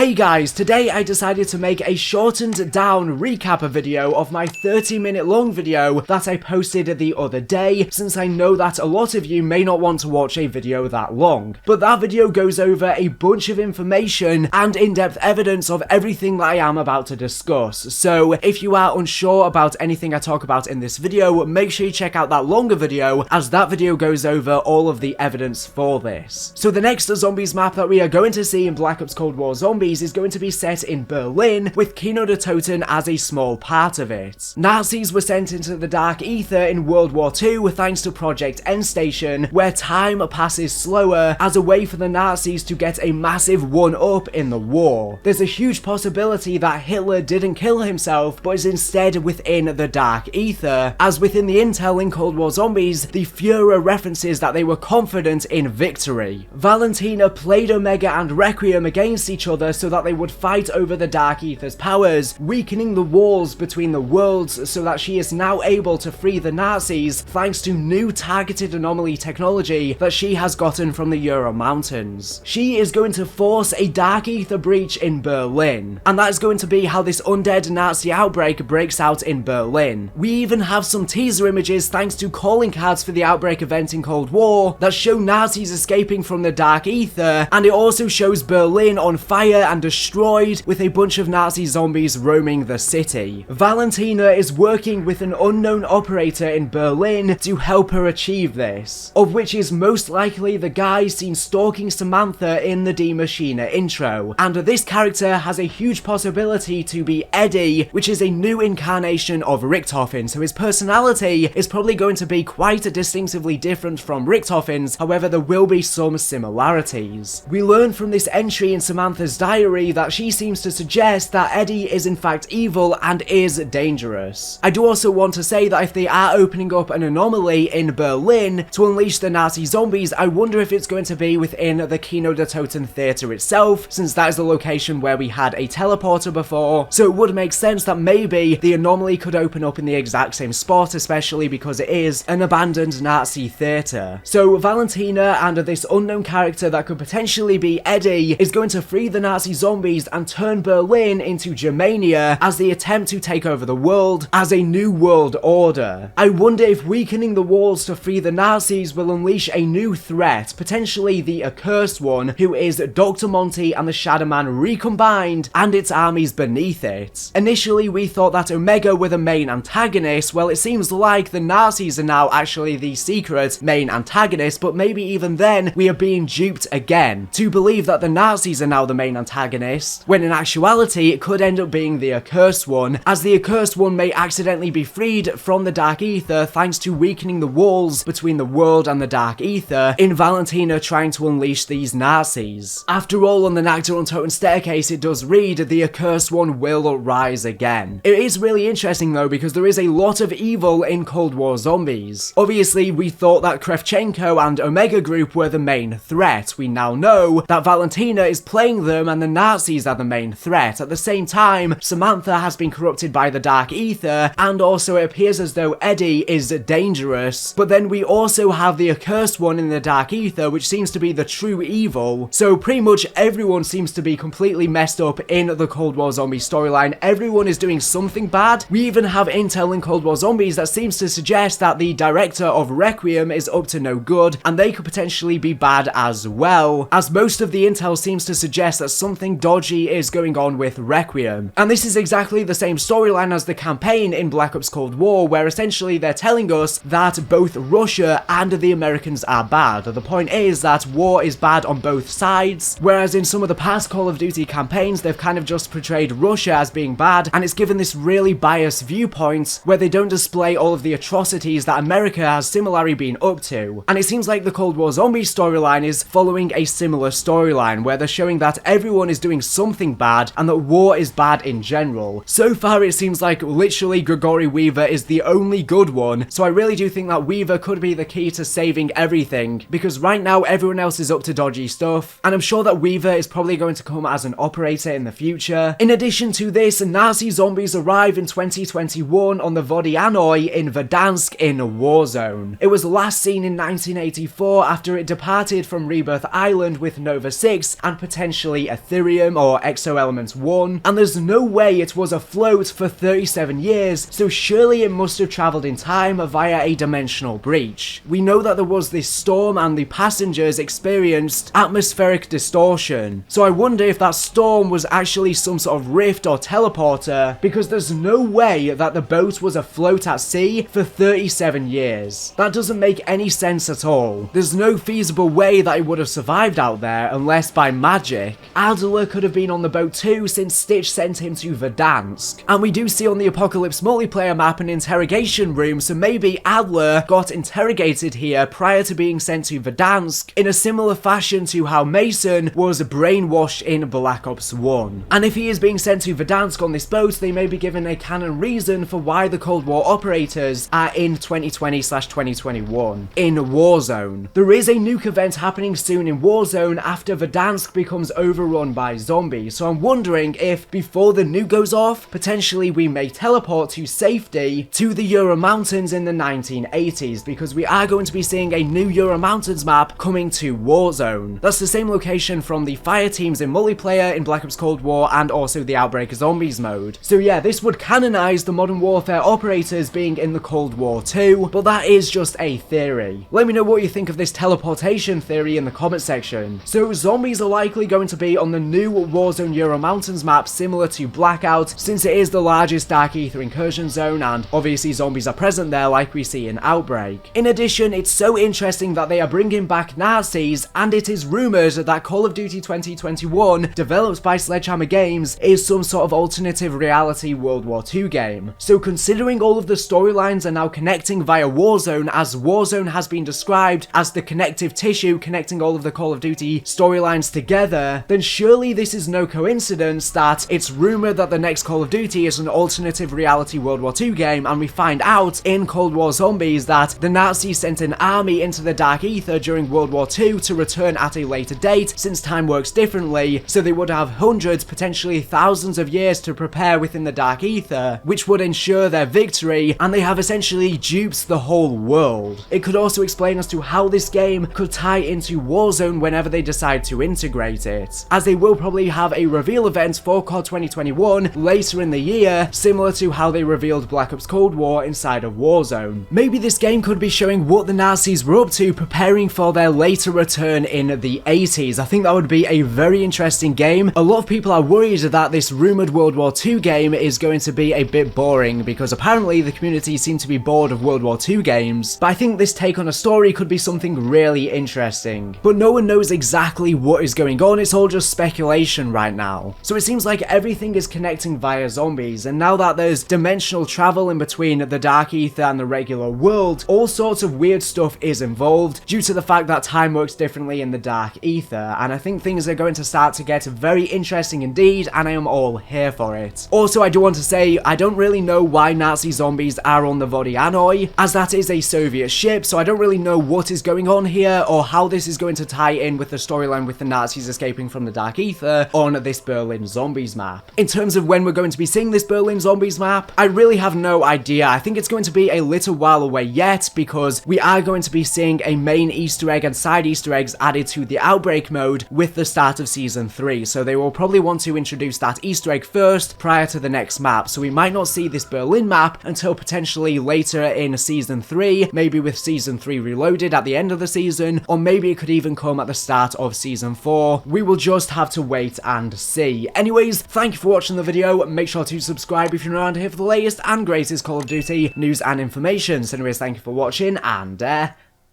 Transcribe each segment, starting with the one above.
Hey guys, today I decided to make a shortened down recap video of my 30-minute long video that I posted the other day, since I know that a lot of you may not want to watch a video that long. But that video goes over a bunch of information and in-depth evidence of everything that I am about to discuss. So if you are unsure about anything I talk about in this video, make sure you check out that longer video, as that video goes over all of the evidence for this. So the next zombies map that we are going to see in Black Ops Cold War Zombies is going to be set in Berlin, with Kino Der Toten as a small part of it. Nazis were sent into the Dark Aether in World War II thanks to Project Endstation, where time passes slower as a way for the Nazis to get a massive one-up in the war. There's a huge possibility that Hitler didn't kill himself, but is instead within the Dark Aether, as within the intel in Cold War Zombies, the Führer references that they were confident in victory. Valentina played Omega and Requiem against each other so that they would fight over the Dark Aether's powers, weakening the walls between the worlds, so that she is now able to free the Nazis thanks to new targeted anomaly technology that she has gotten from the Ural Mountains. She is going to force a Dark Aether breach in Berlin, and that is going to be how this undead Nazi outbreak breaks out in Berlin. We even have some teaser images thanks to calling cards for the outbreak event in Cold War that show Nazis escaping from the Dark Aether, and it also shows Berlin on fire and destroyed, with a bunch of Nazi zombies roaming the city. Valentina is working with an unknown operator in Berlin to help her achieve this, of which is most likely the guy seen stalking Samantha in the Die Maschine intro, and this character has a huge possibility to be Eddie, which is a new incarnation of Richtofen, so his personality is probably going to be quite distinctively different from Richtofen's, however there will be some similarities. We learn from this entry in Samantha's diary that she seems to suggest that Eddie is in fact evil and is dangerous. I do also want to say that if they are opening up an anomaly in Berlin to unleash the Nazi zombies, I wonder if it's going to be within the Kino Der Toten theatre itself, since that is the location where we had a teleporter before, so it would make sense that maybe the anomaly could open up in the exact same spot, especially because it is an abandoned Nazi theatre. So Valentina and this unknown character that could potentially be Eddie is going to free the Nazi zombies and turn Berlin into Germania as they attempt to take over the world as a new world order. I wonder if weakening the walls to free the Nazis will unleash a new threat, potentially the accursed one, who is Dr. Monty and the Shadowman recombined and its armies beneath it. Initially we thought that Omega were the main antagonist. Well, it seems like the Nazis are now actually the secret main antagonist, but maybe even then we are being duped again to believe that the Nazis are now the main antagonist, when in actuality it could end up being the accursed one, as the accursed one may accidentally be freed from the Dark Aether thanks to weakening the walls between the world and the Dark Aether in Valentina trying to unleash these Nazis. After all, on the Nactor Untoten staircase it does read, the accursed one will rise again. It is really interesting though, because there is a lot of evil in Cold War Zombies. Obviously we thought that Kravchenko and Omega Group were the main threat. We now know that Valentina is playing them and the Nazis are the main threat. At the same time, Samantha has been corrupted by the Dark Aether, and also it appears as though Eddie is dangerous, but then we also have the accursed one in the Dark Aether, which seems to be the true evil. So pretty much everyone seems to be completely messed up in the Cold War Zombie storyline. Everyone is doing something bad. We even have intel in Cold War Zombies that seems to suggest that the director of Requiem is up to no good, and they could potentially be bad as well, as most of the intel seems to suggest that something dodgy is going on with Requiem. And this is exactly the same storyline as the campaign in Black Ops Cold War, where essentially they're telling us that both Russia and the Americans are bad. The point is that war is bad on both sides, whereas in some of the past Call of Duty campaigns they've kind of just portrayed Russia as being bad, and it's given this really biased viewpoint where they don't display all of the atrocities that America has similarly been up to. And it seems like the Cold War Zombies storyline is following a similar storyline, where they're showing that everyone is doing something bad and that war is bad in general. So far it seems like literally Gregory Weaver is the only good one, so I really do think that Weaver could be the key to saving everything, because right now everyone else is up to dodgy stuff, and I'm sure that Weaver is probably going to come as an operator in the future. In addition to this, Nazi zombies arrive in 2021 on the Vodianoi in Verdansk in Warzone. It was last seen in 1984 after it departed from Rebirth Island with Nova 6 and potentially Ethereum. Ethereum or Exoelement 1, and there's no way it was afloat for 37 years, so surely it must have travelled in time via a dimensional breach. We know that there was this storm and the passengers experienced atmospheric distortion, so I wonder if that storm was actually some sort of rift or teleporter, because there's no way that the boat was afloat at sea for 37 years. That doesn't make any sense at all. There's no feasible way that it would have survived out there unless by magic. Adler could have been on the boat too, since Stitch sent him to Verdansk, and we do see on the Apocalypse multiplayer map an interrogation room, so maybe Adler got interrogated here prior to being sent to Verdansk in a similar fashion to how Mason was brainwashed in Black Ops 1. And if he is being sent to Verdansk on this boat, they may be given a canon reason for why the Cold War operators are in 2020/2021 in Warzone. There is a nuke event happening soon in Warzone after Verdansk becomes overrun by zombies, so I'm wondering if before the nuke goes off, potentially we may teleport to safety to the Ural Mountains in the 1980s, because we are going to be seeing a new Ural Mountains map coming to Warzone. That's the same location from the fire teams in multiplayer in Black Ops Cold War and also the Outbreak Zombies mode. So yeah, this would canonize the Modern Warfare operators being in the Cold War too, but that is just a theory. Let me know what you think of this teleportation theory in the comment section. So zombies are likely going to be on the new Warzone Ural Mountains map, similar to Blackout, since it is the largest Dark Aether incursion zone, and obviously zombies are present there like we see in Outbreak. In addition, it's so interesting that they are bringing back Nazis, and it is rumoured that Call of Duty 2021, developed by Sledgehammer Games, is some sort of alternative reality World War II game. So considering all of the storylines are now connecting via Warzone, as Warzone has been described as the connective tissue connecting all of the Call of Duty storylines together, then surely this is no coincidence that it's rumoured that the next Call of Duty is an alternative reality World War II game, and we find out in Cold War Zombies that the Nazis sent an army into the Dark Aether during World War II to return at a later date, since time works differently, so they would have hundreds, potentially thousands of years to prepare within the Dark Aether, which would ensure their victory, and they have essentially duped the whole world. It could also explain as to how this game could tie into Warzone whenever they decide to integrate it, as they will probably have a reveal event for COD 2021 later in the year, similar to how they revealed Black Ops Cold War inside of Warzone. Maybe this game could be showing what the Nazis were up to, preparing for their later return in the 80s. I think that would be a very interesting game. A lot of people are worried that this rumoured World War II game is going to be a bit boring, because apparently the community seem to be bored of World War II games, but I think this take on a story could be something really interesting. But no one knows exactly what is going on, it's all just speculation right now. So it seems like everything is connecting via zombies, and now that there's dimensional travel in between the Dark Aether and the regular world, all sorts of weird stuff is involved due to the fact that time works differently in the Dark Aether, and I think things are going to start to get very interesting indeed, and I am all here for it. Also, I do want to say, I don't really know why Nazi zombies are on the Vodianoi, as that is a Soviet ship, so I don't really know what is going on here, or how this is going to tie in with the storyline with the Nazis escaping from the Dark Aether on this Berlin Zombies map. In terms of when we're going to be seeing this Berlin Zombies map, I really have no idea. I think it's going to be a little while away yet, because we are going to be seeing a main Easter egg and side Easter eggs added to the Outbreak mode with the start of Season 3, so they will probably want to introduce that Easter egg first prior to the next map, so we might not see this Berlin map until potentially later in Season 3, maybe with Season 3 Reloaded at the end of the season, or maybe it could even come at the start of Season 4. We will just have to wait and see. Anyways, thank you for watching the video. Make sure to subscribe if you're around here for the latest and greatest Call of Duty news and information. So anyways, thank you for watching, and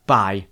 bye.